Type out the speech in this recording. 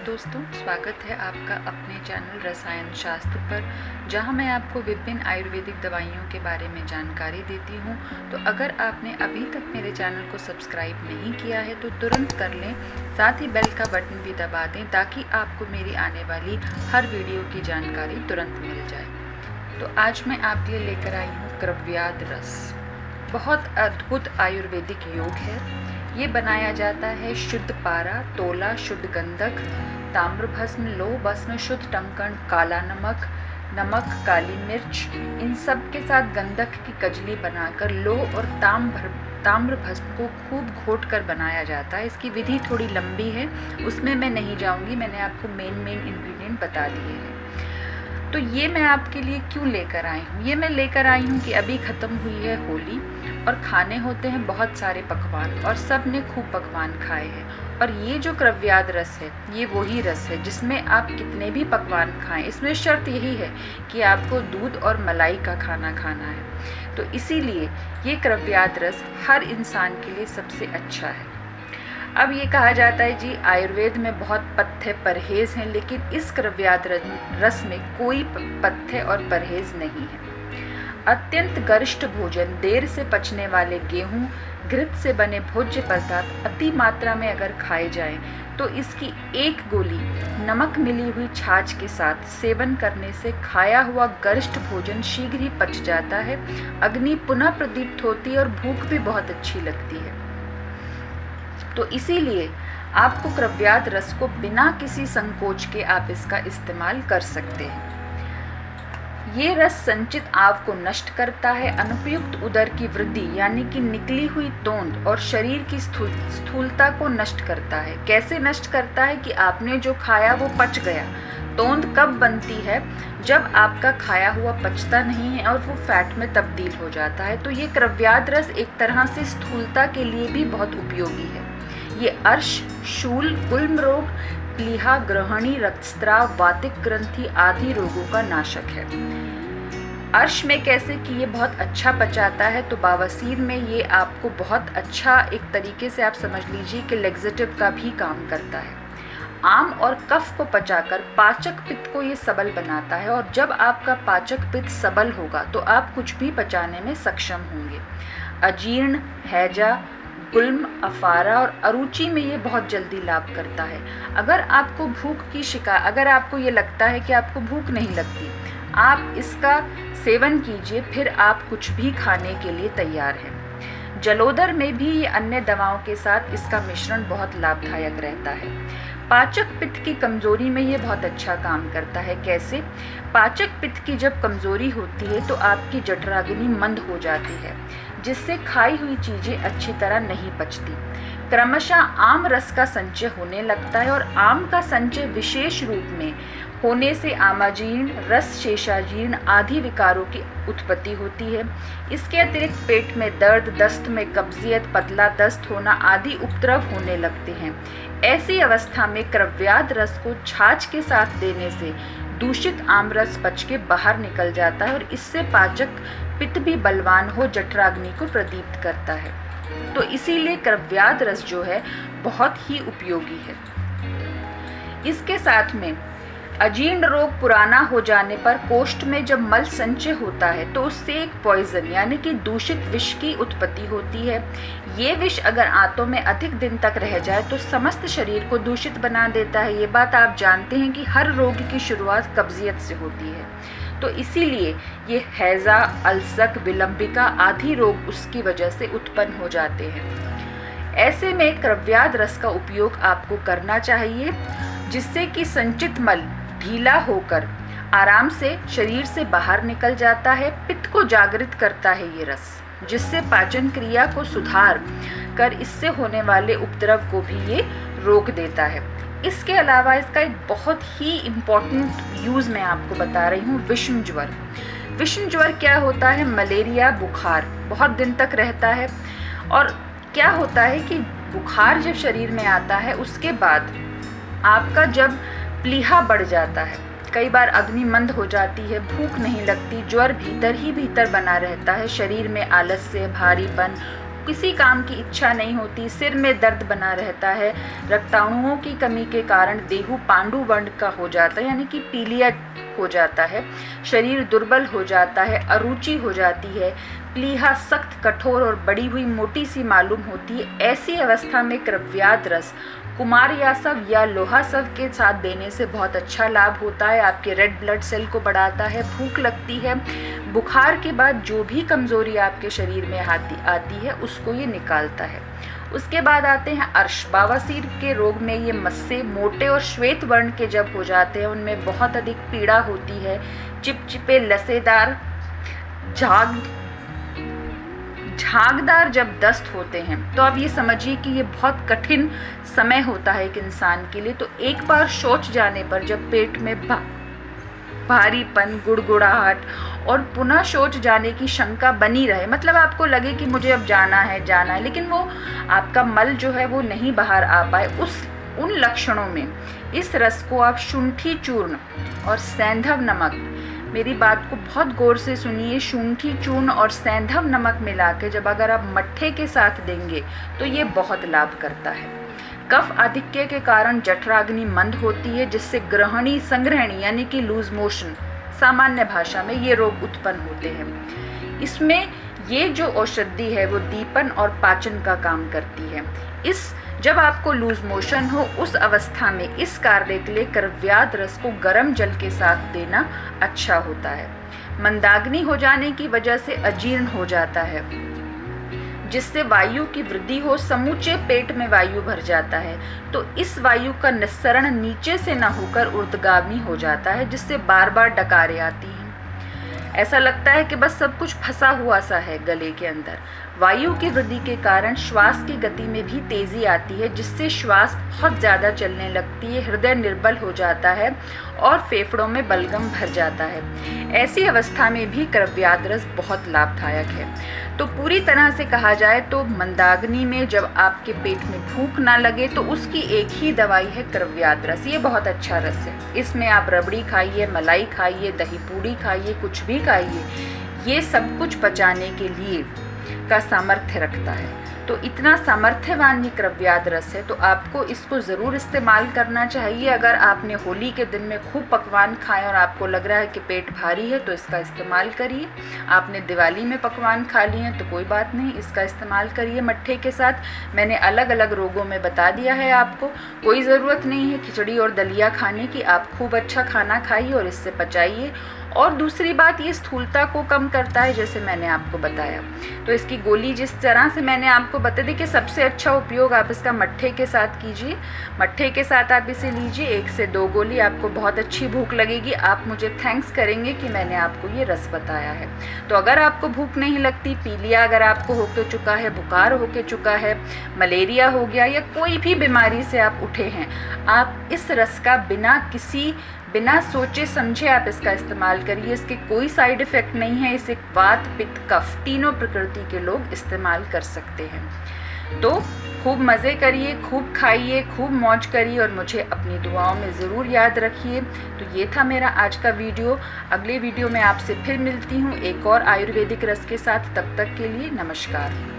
दोस्तों, स्वागत है आपका अपने चैनल रसायन शास्त्र पर, जहां मैं आपको विभिन्न आयुर्वेदिक दवाइयों के बारे में जानकारी देती हूं। तो अगर आपने अभी तक मेरे चैनल को सब्सक्राइब नहीं किया है तो तुरंत कर लें, साथ ही बेल का बटन भी दबा दें ताकि आपको मेरी आने वाली हर वीडियो की जानकारी तुरंत मिल जाए। तो आज मैं आपके लिए लेकर आई हूँ क्रव्याद रस। बहुत अद्भुत आयुर्वेदिक योग है। ये बनाया जाता है शुद्ध पारा, तोला, शुद्ध गंधक, ताम्र भस्म, लोह भस्म, शुद्ध टंकण, काला नमक, काली मिर्च, इन सब के साथ गंधक की कजली बनाकर लोह और ताम्र भस्म को खूब घोट कर बनाया जाता है। इसकी विधि थोड़ी लंबी है, उसमें मैं नहीं जाऊंगी, मैंने आपको मेन इंग्रेडिएंट बता दिए हैं। तो ये मैं आपके लिए क्यों लेकर आई हूँ? ये मैं लेकर आई हूँ कि अभी ख़त्म हुई है होली और खाने होते हैं बहुत सारे पकवान और सब ने खूब पकवान खाए हैं। और ये जो क्रव्याद रस है, ये वही रस है जिसमें आप कितने भी पकवान खाएं, इसमें शर्त यही है कि आपको दूध और मलाई का खाना खाना है। तो इसीलिए ये क्रव्याद रस हर इंसान के लिए सबसे अच्छा है। अब ये कहा जाता है जी आयुर्वेद में बहुत पथ्य परहेज हैं, लेकिन इस क्रव्याद रस में कोई पथ्य और परहेज नहीं है। अत्यंत गरिष्ठ भोजन, देर से पचने वाले गेहूं, घृत से बने भोज्य पदार्थ अति मात्रा में अगर खाए जाएं तो इसकी एक गोली नमक मिली हुई छाछ के साथ सेवन करने से खाया हुआ गरिष्ठ भोजन शीघ्र ही पच जाता है। अग्नि पुनः प्रदीप्त होती है और भूख भी बहुत अच्छी लगती है। तो इसीलिए आपको क्रव्याद रस को बिना किसी संकोच के आप इसका इस्तेमाल कर सकते हैं। ये रस संचित आव को नष्ट करता है, अनुपयुक्त उदर की वृद्धि यानी कि निकली हुई तोंद और शरीर की स्थूलता को नष्ट करता है। कैसे नष्ट करता है कि आपने जो खाया वो पच गया। तोंद कब बनती है? जब आपका खाया हुआ पचता नहीं है और वो फैट में तब्दील हो जाता है। तो ये क्रव्याद रस एक तरह से स्थूलता के लिए भी बहुत उपयोगी है। ये अर्श, शूल, गुल्म रोग, प्लीहा, ग्रहणी, रक्तस्राव, वातिक ग्रंथि आदि रोगों का नाशक है। अर्श में कैसे कि ये बहुत अच्छा पचाता है, तो बवासीर में ये आपको बहुत अच्छा, एक तरीके से आप समझ लीजिए कि लेग्जेटिव का भी काम करता है। आम और कफ को पचाकर पाचक पित्त को ये सबल बनाता है, और जब आपका पाचक पित्त सबल होगा तो आप कुछ भी पचाने में सक्षम होंगे। अजीर्ण, हैजा, गुल्म, अफारा और अरुचि में ये बहुत जल्दी लाभ करता है। अगर आपको भूख की शिकायत, अगर आपको ये लगता है कि आपको भूख नहीं लगती, आप इसका सेवन कीजिए, फिर आप कुछ भी खाने के लिए तैयार हैं। जलोदर में भी ये अन्य दवाओं के साथ इसका मिश्रण बहुत लाभदायक रहता है। पाचक पित्त की कमजोरी में ये बहुत अच्छा काम करता है। कैसे? पाचक पित्त की जब कमजोरी होती है तो आपकी जठराग्नि मंद हो जाती है, जिससे खाई हुई चीजें अच्छी तरह नहीं पचती। क्रमशः आम रस का संचय होने लगता है, और आम का संचय विशेष रूप में होने से आमाजीर्ण, रस शेषाजीर्ण आदि विकारों की उत्पत्ति होती है। इसके अतिरिक्त पेट में दर्द, दस्त में कब्जियत, पतला दस्त होना आदि उपद्रव होने लगते हैं। ऐसी अवस्था में क्रव्याद रस को छाछ के साथ देने से दूषित आम रस पच के बाहर निकल जाता है, और इससे पाचक पित्त भी बलवान हो जठराग्नि को प्रदीप्त करता है। तो इसीलिए क्रव्याद रस जो है बहुत ही उपयोगी है। इसके साथ में अजीर्ण रोग पुराना हो जाने पर कोष्ठ में जब मल संचय होता है तो उससे एक पॉइजन यानी कि दूषित विष की उत्पत्ति होती है। ये विष अगर आंतों में अधिक दिन तक रह जाए तो समस्त शरीर को दूषित बना देता है। ये बात आप जानते हैं कि हर रोग की शुरुआत कब्जियत से होती है। तो इसीलिए ये हैजा, अल्सक, विलंबिका आदि रोग उसकी वजह से उत्पन्न हो जाते हैं। ऐसे में क्रव्याद रस का उपयोग आपको करना चाहिए, जिससे कि संचित मल ढीला होकर आराम से शरीर से बाहर निकल जाता है। पित्त को जागृत करता है ये रस, जिससे पाचन क्रिया को सुधार कर इससे होने वाले उपद्रव को भी ये रोक देता है। इसके अलावा इसका एक बहुत ही इम्पॉर्टेंट यूज़ मैं आपको बता रही हूँ, विषम ज्वर। विषम ज्वर क्या होता है? मलेरिया बुखार बहुत दिन तक रहता है, और क्या होता है कि बुखार जब शरीर में आता है उसके बाद आपका जब प्लीहा बढ़ जाता है, कई बार अग्नि मंद हो जाती है, भूख नहीं लगती, ज्वर भीतर ही भीतर बना रहता है, शरीर में आलस्य, भारीपन, किसी काम की इच्छा नहीं होती, सिर में दर्द बना रहता है, रक्ताणुओं की कमी के कारण देहु पांडु वर्ण का हो जाता है, यानी कि पीलिया हो जाता है, शरीर दुर्बल हो जाता है, अरुचि हो जाती है, प्लीहा सख्त कठोर और बड़ी हुई मोटी सी मालूम होती है। ऐसी अवस्था में क्रव्याद रस कुमार यासव या लोहासव के साथ देने से बहुत अच्छा लाभ होता है। आपके रेड ब्लड सेल को बढ़ाता है, भूख लगती है, बुखार के बाद जो भी कमजोरी आपके शरीर में आती है उसको ये निकालता है। उसके बाद आते हैं अर्श। बवासीर के रोग में ये मस्से मोटे और श्वेत वर्ण के जब हो जाते हैं, उनमें बहुत अधिक पीड़ा होती है, चिपचिपे लसेदार झागदार जब दस्त होते हैं, तो अब ये समझिए कि ये बहुत कठिन समय होता है एक इंसान के लिए। तो एक बार शौच जाने पर जब पेट में भारीपन, गुड़गुड़ाहट और पुनः शौच जाने की शंका बनी रहे, मतलब आपको लगे कि मुझे अब जाना है, लेकिन वो आपका मल जो है वो नहीं बाहर आ पाए, उन लक्षणों में इस रस को आप शुंठी चूर्ण और सैंधव नमक, मेरी बात को बहुत गौर से सुनिए, शुंठी चूर्ण और सैंधव नमक मिला के जब अगर आप मट्ठे के साथ देंगे तो ये बहुत लाभ करता है। कफ आधिक्य के कारण जठराग्नि मंद होती है, जिससे ग्रहणी संग्रहणी यानी कि लूज मोशन, सामान्य भाषा में ये रोग उत्पन्न होते हैं। इसमें ये जो औषधि है वो दीपन और पाचन का काम करती है। जब आपको लूज मोशन हो उस अवस्था में इस कार्य के लिए क्रव्याद रस को गर्म जल के साथ देना अच्छा होता है। मंदाग्नि हो जाने की वजह से अजीर्ण हो जाता है, जिससे वायु की वृद्धि हो, समूचे पेट में वायु भर जाता है, तो इस वायु का निस्सरण नीचे से न होकर ऊर्ध्वगामी हो जाता है, जिससे बार बार डकारें आती हैं। ऐसा लगता है कि बस सब कुछ फंसा हुआ सा है गले के अंदर। वायु की वृद्धि के कारण श्वास की गति में भी तेजी आती है, जिससे श्वास बहुत ज़्यादा चलने लगती है, हृदय निर्बल हो जाता है और फेफड़ों में बलगम भर जाता है। ऐसी अवस्था में भी क्रव्याद रस बहुत लाभदायक है। तो पूरी तरह से कहा जाए तो मंदाग्नि में जब आपके पेट में भूख ना लगे तो उसकी एक ही दवाई है क्रव्याद रस। ये बहुत अच्छा रस है। इसमें आप रबड़ी खाइए, मलाई खाइए, दही पूड़ी खाइए, कुछ भी खाइए, ये सब कुछ पचाने के लिए का सामर्थ्य रखता है। तो इतना सामर्थ्यवान ये क्रव्याद रस है, तो आपको इसको ज़रूर इस्तेमाल करना चाहिए। अगर आपने होली के दिन में खूब पकवान खाए और आपको लग रहा है कि पेट भारी है तो इसका इस्तेमाल करिए। आपने दिवाली में पकवान खा लिए हैं तो कोई बात नहीं, इसका इस्तेमाल करिए मट्ठे के साथ। मैंने अलग अलग रोगों में बता दिया है आपको, कोई ज़रूरत नहीं है खिचड़ी और दलिया खाने की। आप खूब अच्छा खाना खाइए और इससे पचाइए। और दूसरी बात, ये स्थूलता को कम करता है, जैसे मैंने आपको बताया। तो इसकी गोली जिस तरह से मैंने आपको बता दी कि सबसे अच्छा उपयोग आप इसका मट्ठे के साथ कीजिए। मट्ठे के साथ आप इसे लीजिए, 1 से 2 गोली, आपको बहुत अच्छी भूख लगेगी। आप मुझे थैंक्स करेंगे कि मैंने आपको ये रस बताया है। तो अगर आपको भूख नहीं लगती, पीलिया अगर आपको होके चुका है, बुखार होके चुका है, मलेरिया हो गया या कोई भी बीमारी से आप उठे हैं, आप इस रस का बिना सोचे समझे आप इसका इस्तेमाल करिए। इसके कोई साइड इफ़ेक्ट नहीं है। इसे वात, पित्त, कफ तीनों प्रकृति के लोग इस्तेमाल कर सकते हैं। तो खूब मज़े करिए, खूब खाइए, खूब मौज करिए और मुझे अपनी दुआओं में ज़रूर याद रखिए। तो ये था मेरा आज का वीडियो। अगले वीडियो में आपसे फिर मिलती हूँ एक और आयुर्वेदिक रस के साथ। तब तक के लिए नमस्कार।